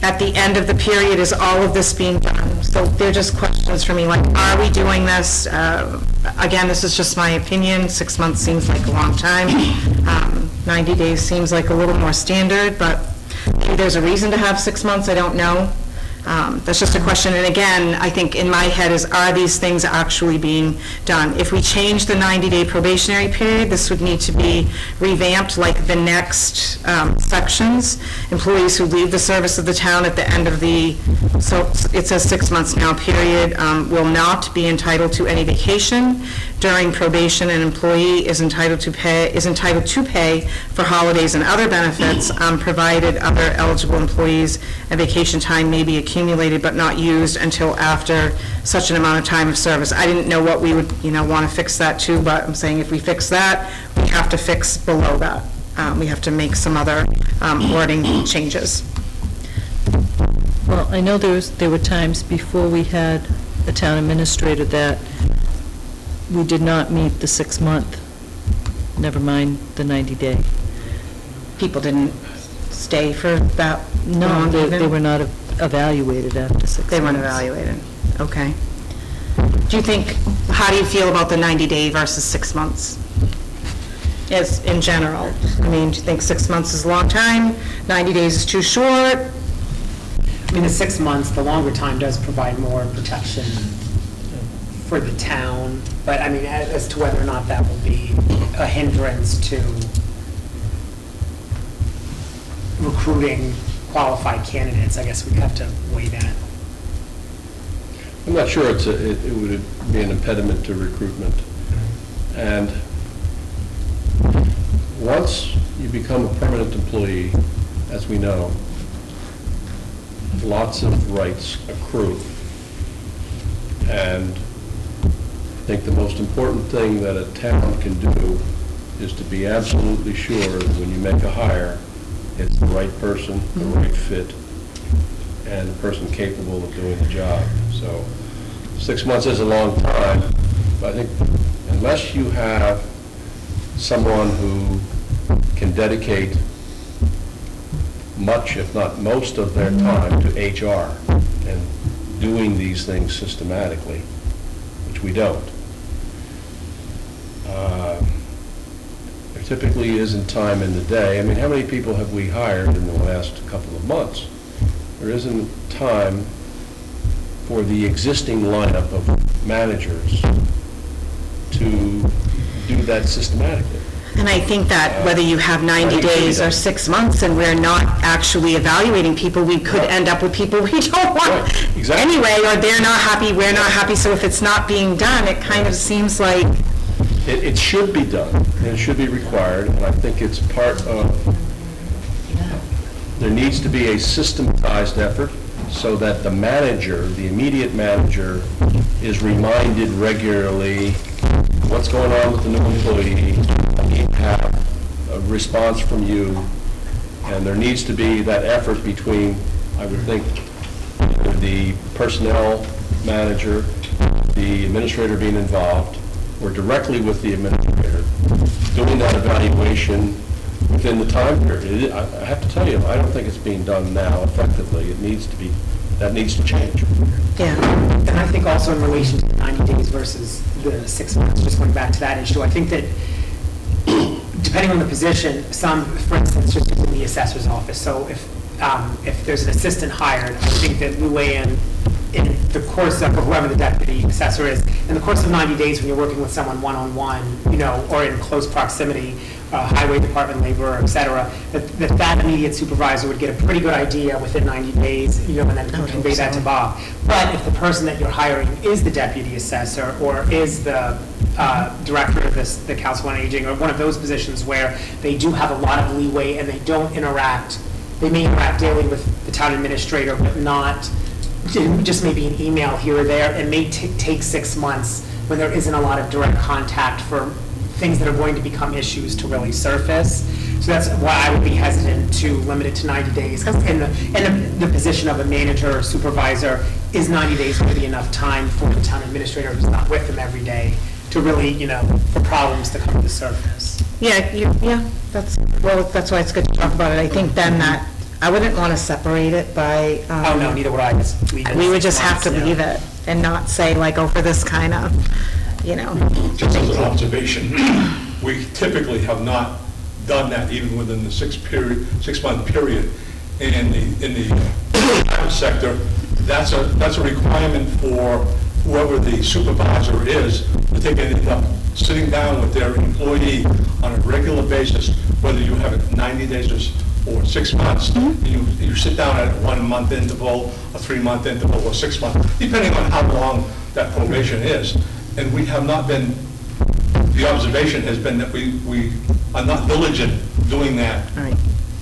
at the end of the period, is all of this being done? So they're just questions for me, like, are we doing this? Again, this is just my opinion. 6 months seems like a long time. 90 days seems like a little more standard, but maybe there's a reason to have 6 months, I don't know. That's just a question, and again, I think in my head is, are these things actually being done? If we change the 90-day probationary period, this would need to be revamped like the next sections. Employees who leave the service of the town at the end of the, so it says 6 months now, period, will not be entitled to any vacation. During probation, an employee is entitled to pay for holidays and other benefits, provided other eligible employees and vacation time may be accumulated but not used until after such an amount of time of service. I didn't know what we would, want to fix that to, but I'm saying if we fix that, we have to fix below that. We have to make some other wording changes. Well, I know there were times before we had a town administrator that we did not meet the 6 month, never mind the 90-day. People didn't stay for that No, long they even? were not evaluated after 6 months. They weren't evaluated, okay. Do you think, how do you feel about the 90-day versus 6 months? As in general, I mean, do you think 6 months is a long time, 90 days is too short? I mean, the 6 months, the longer time does provide more protection for the town, but I mean, as to whether or not that will be a hindrance to recruiting qualified candidates, I guess we'd have to weigh that. I'm not sure it would be an impediment to recruitment. And once you become a permanent employee, as we know, lots of rights accrue. And I think the most important thing that a town can do is to be absolutely sure that when you make a hire, it's the right person, the right fit, and the person capable of doing the job. So 6 months is a long time, but I think unless you have someone who can dedicate much, if not most of their time to HR and doing these things systematically, which we don't, there typically isn't time in the day. I mean, how many people have we hired in the last couple of months? There isn't time for the existing lineup of managers to do that systematically. And I think that whether you have 90 days or 6 months and we're not actually evaluating people, we could end up with people we don't want Right, exactly. anyway, or they're not happy, we're not happy. So if it's not being done, it kind of seems like, It should be done, and it should be required, and I think it's part of, there needs to be a systematized effort so that the manager, the immediate manager, is reminded regularly what's going on with the new employee. I need to have a response from you, and there needs to be that effort between, I would think, the personnel manager, the administrator being involved, or directly with the administrator, doing that evaluation within the time period. I have to tell you, I don't think it's being done now effectively. It needs to be, that needs to change. Yeah. And I think also in relation to the 90 days versus the 6 months, just going back to that issue, I think that depending on the position, some, for instance, just in the assessor's office, so if there's an assistant hired, I think that we weigh in the course of, or whoever the deputy assessor is, in the course of 90 days when you're working with someone one-on-one, you know, or in close proximity, highway department laborer, et cetera, that immediate supervisor would get a pretty good idea within 90 days, you know, and then convey that to Bob. But if the person that you're hiring is the deputy assessor or is the director of the Council on Aging, or one of those positions where they do have a lot of leeway and they don't interact, they may interact daily with the town administrator, but not just maybe an email here or there. It may take 6 months when there isn't a lot of direct contact for things that are going to become issues to really surface. So that's why I would be hesitant to limit it to 90 days. In the position of a manager or supervisor, is 90 days going to be enough time for the town administrator who's not with them every day to really, you know, for problems to come to the surface? Yeah, that's why it's good to talk about it. I think then that, I wouldn't want to separate it by. Oh, no, neither would I. We would just have to leave it and not say like, oh, for this kind of, you know. Just as an observation, we typically have not done that even within the 6-month period. In the private sector, that's a requirement for whoever the supervisor is, that they can end up sitting down with their employee on a regular basis, whether you have it 90 days or 6 months. Mm-hmm. You sit down at a 1 month interval, a 3 month interval, or 6 months, depending on how long that probation is. And we have not been, the observation has been that we are not diligent doing that Right.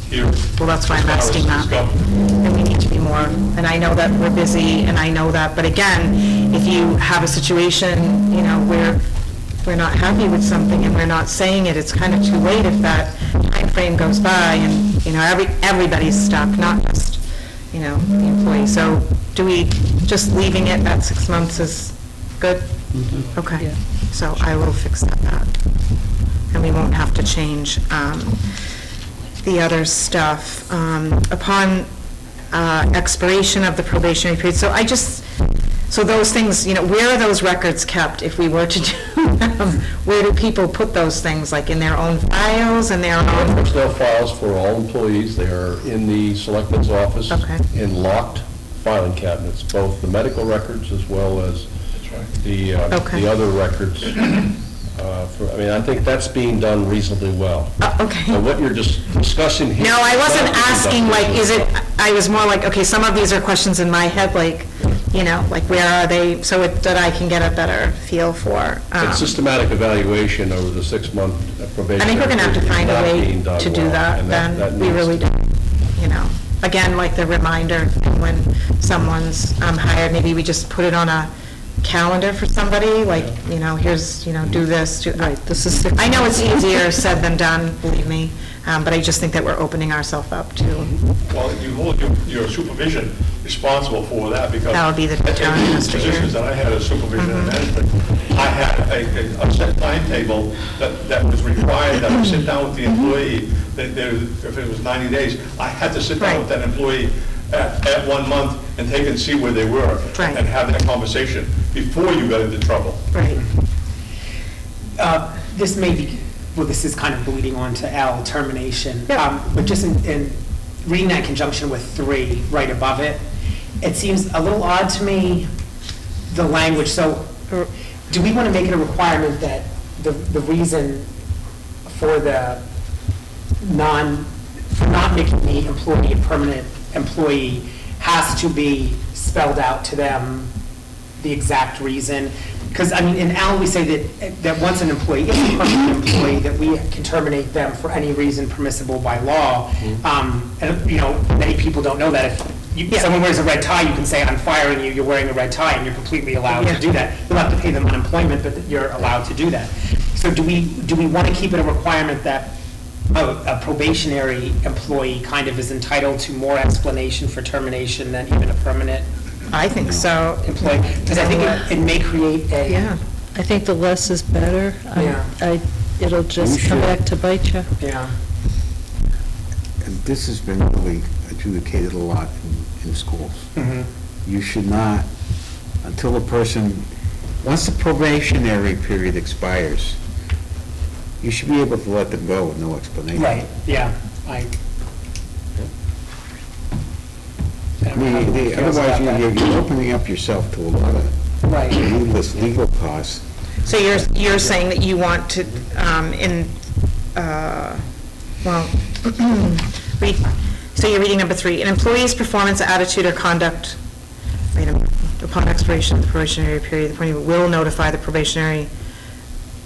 here. Well, that's why I'm as far as asking this that. goes. And we need to be more, and I know that we're busy, and I know that, but again, if you have a situation, you know, where we're not happy with something and we're not saying it, it's kind of too late if that time frame goes by and, you know, everybody's stuck, not just, you know, the employee. So do we, just leaving it at 6 months is good? Mm-hmm. Okay, Yeah. so I will fix that. And we won't have to change the other stuff. Upon expiration of the probationary period, so those things, you know, where are those records kept if we were to do them? Where do people put those things, like in their own files and their own? Personnel files for all employees, they are in the selectman's office. Okay. In locked filing cabinets, both the medical records as well as the other records. I mean, I think that's being done reasonably well. Okay. So what you're just discussing here. No, I wasn't is not asking, being like, done is it, I was more like, okay, some of these are questions in my head, like, you know, like, where are they, so that I can get a better feel for. It's systematic evaluation over the 6-month probation. I think we're going to have to find a way to do that, that then. We really do, you know. Again, like the reminder thing when someone's hired, maybe we just put it on a calendar for somebody, like, you know, here's, you know, do this, Right, this is. I know it's easier said than done, believe me, but I just think that we're opening ourselves up to. Well, you hold your supervision responsible for that, because That would be the at town the administrator. positions that I had as supervision and management, I had a set timetable that was required, that I sit down with the employee, if it was 90 days, I had to sit down with that employee at 1 month and take and see where they were, Right. and have that conversation before you got into trouble. Right. This may be, well, this is kind of bleeding on to L, termination. Yep. But just in reading that in conjunction with 3 right above it, it seems a little odd to me, the language. So do we want to make it a requirement that the reason for not making the employee a permanent employee has to be spelled out to them, the exact reason? Because, I mean, in L, we say that once an employee is a permanent employee, that we can terminate them for any reason permissible by law. And, you know, many people don't know that. If someone wears a red tie, you can say, I'm firing you, you're wearing a red tie, and you're completely allowed to do that. You'll have to pay them unemployment, but you're allowed to do that. So do we want to keep it a requirement that a probationary employee kind of is entitled to more explanation for termination than even a permanent I think so. employee? Because I think it may create a... Yeah. I think the less is better. Yeah. It'll just You come should. back to bite you. Yeah. And this has been really adjudicated a lot in schools. Mhm. You should not, until a person, once the probationary period expires, you should be able to let them go with no explanation. Right, yeah. I mean, otherwise you're opening up yourself to a lot of Right. needless legal costs. So you're saying that you want to, so you're reading number 3, an employee's performance, attitude, or conduct, wait a minute, upon expiration of the probationary period, the employee will notify the probationary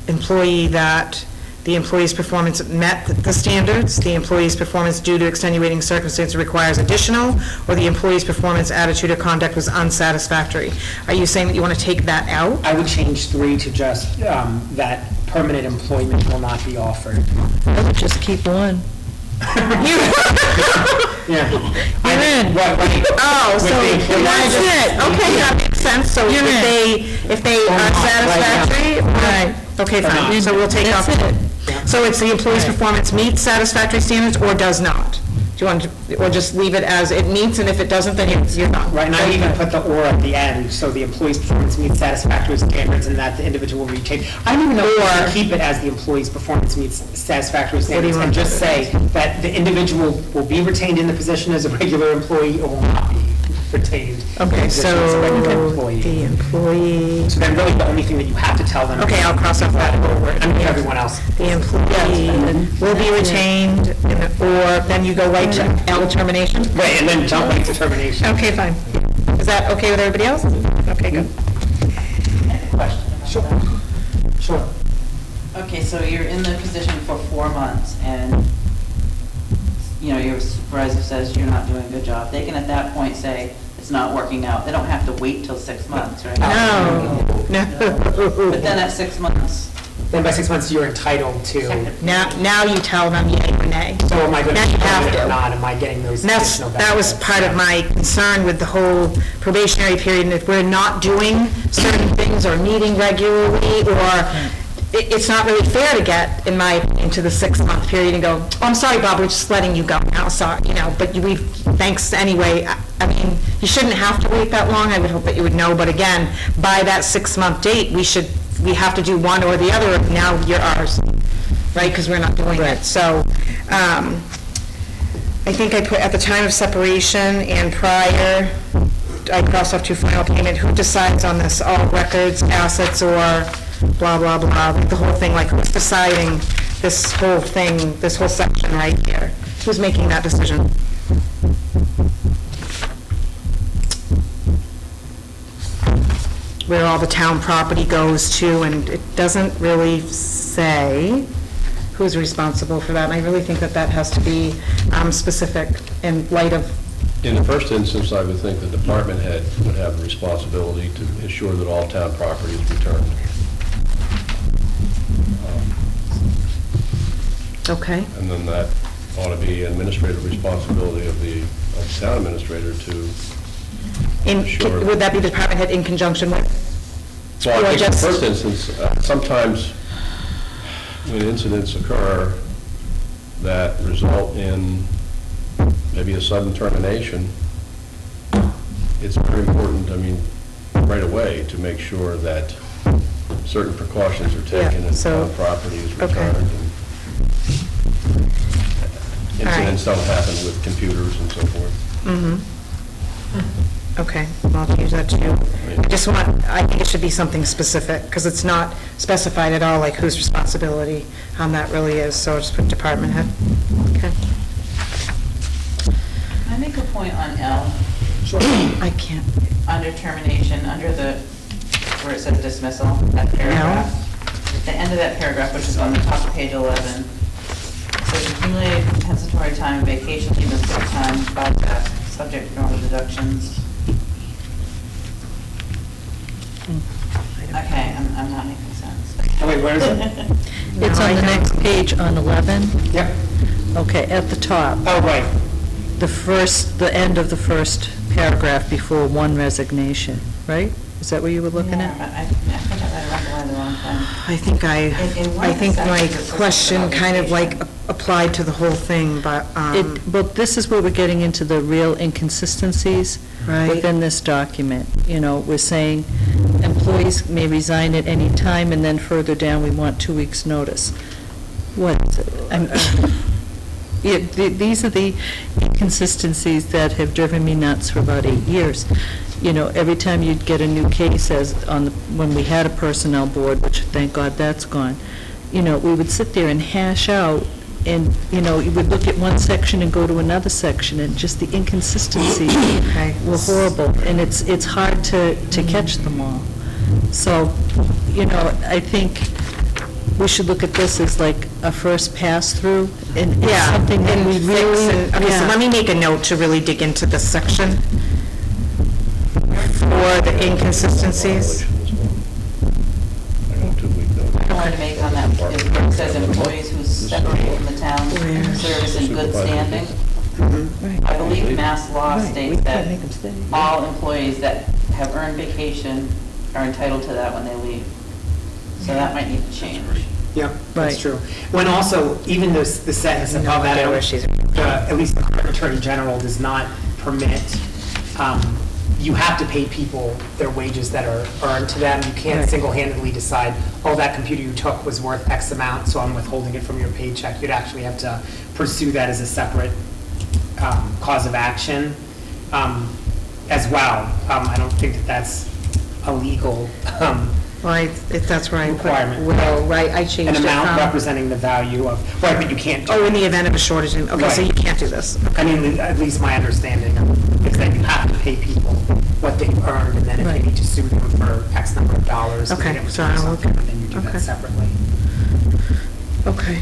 employee that the employee's performance met the standards, the employee's performance due to extenuating circumstances requires additional, or the employee's performance, attitude, or conduct was unsatisfactory. Are you saying that you want to take that out? I would change 3 to just that permanent employment will not be offered. I would just keep one. Yeah. You're in. Right. Oh, so With the- that's it. Okay, that makes sense. So if they are satisfactory, right, okay, fine. So we'll take off. That's it. So it's the employee's performance meets satisfactory standards or does not? Do you want to, or just leave it as it meets, and if it doesn't, then you're not? Right, and I even put the "or" at the end, so the employee's performance meets satisfactory standards and that the individual will be retained. I don't even know if we should keep it as the employee's performance meets satisfactory standards and just say that the individual will be retained in the position as a regular employee or will not be retained in the Okay, position as a regular so employee. the employee, So then really the only thing that you have to tell them. okay, I'll cross off that. I mean, everyone else. The employee will be retained, or then you go right to L termination? Right, and then jump right to termination. Okay, fine. Is that okay with everybody else? Okay, good. Sure. Okay, so you're in the position for 4 months, and, you know, your supervisor says you're not doing a good job. They can at that point say, it's not working out. They don't have to wait till 6 months, right? No. But then at 6 months, Then by 6 months, you're entitled to, Now you tell them yea or nay. so am I going to Now be you have permanent or to. not? Am I getting those And additional benefits? that was part of my concern with the whole probationary period, and if we're not doing certain things or meeting regularly, or it's not really fair to get, in my opinion, to the 6-month period and go, oh, I'm sorry, Bob, we're just letting you go now, sorry, but thanks anyway. I mean, you shouldn't have to wait that long, I would hope that you would know, but again, by that 6-month date, we have to do one or the other, now you're ours, right, because we're not doing it. So, I think I put at the time of separation and prior, I crossed off to final payment, who decides on this, all records, assets, or blah, blah, blah, like the whole thing, like who's deciding this whole thing, this whole section right here? Who's making that decision? Where all the town property goes to, and it doesn't really say who's responsible for that, and I really think that that has to be specific in light of. In the first instance, I would think the department head would have the responsibility to ensure that all town property is returned. Okay. And then that ought to be administrative responsibility of the town administrator to Sure. Would that be the department head in conjunction with? Well, I Or think in the just- first instance, sometimes when incidents occur that result in maybe a sudden termination, it's very important, I mean, right away, to make sure that certain precautions are taken Yeah, and so- town property is okay. returned. And All right. incidents don't happen with computers and so forth. Mm-hmm. Okay, I'll use that too. I think it should be something specific, because it's not specified at all, like whose responsibility that really is, so I'll just put department head. Okay. can I make a point on L? I can't. Under termination, under where it says dismissal, that paragraph. At the end of that paragraph, which is on the top of page 11, it says accumulated compensatory time, vacation, even sick time, back, subject to normal deductions. Okay, I'm not making sense. Oh, wait, where is it? It's on the next page on 11. Yep. Okay, at the top, Oh, right. the end of the first paragraph before one resignation, right? Is that what you were looking Yeah, at? but I think I read it around the wrong time. I think In one I of the think my sections, it says question about kind of like vacation. applied to the whole thing, but, But this is where we're getting into the real inconsistencies Right. within this document. You know, we're saying employees may resign at any time, and then further down, we want 2 weeks' notice. What is it? These are the inconsistencies that have driven me nuts for about 8 years. You know, every time you'd get a new case, as when we had a personnel board, which thank God that's gone, you know, we would sit there and hash out, and, you know, you would look at one section and go to another section, and just the inconsistencies were horrible, and it's hard to catch them all. So, you know, I think we should look at this as like a first pass-through, and it's yeah. something that and we fix really, it. Okay, so let me make a note to really dig into this section for the inconsistencies. I got 2 week notice. I wanted to make on that, it says employees who separate from the town, service in good standing. I believe mass law states that all employees that have earned vacation are entitled to that when they leave. So that might need to change. Yep, that's Right. true. When also, even the sentence above that, at least the current Attorney General does not permit, you have to pay people their wages that are earned to them. You can't Right. single-handedly decide, oh, that computer you took was worth X amount, so I'm withholding it from your paycheck. You'd actually have to pursue that as a separate cause of action as well. I don't think that that's a legal Well, that's where I put requirement. will, right, I changed An it amount from, representing the value of, right, but you can't do oh, in the event of a shortage, okay, so Right. you can't do this. I mean, at least my understanding is that you have to pay people what they've earned, and then if Right. you need to sue them for X number of dollars, to Okay, get so them I'll something, look at- then you do okay. that separately. Okay.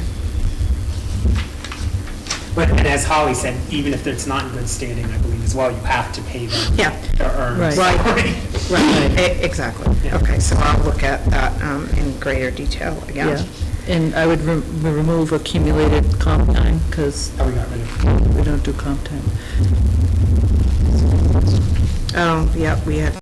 But, and as Holly said, even if it's not in good standing, I believe as well, you have to pay them Yeah. their earned Right. salary. Right, exactly. Yeah. Okay, so I'll look at that in greater detail again. yeah. And I would remove accumulated comp time, because Oh, we got rid of. we don't do comp time. Oh, yeah, we had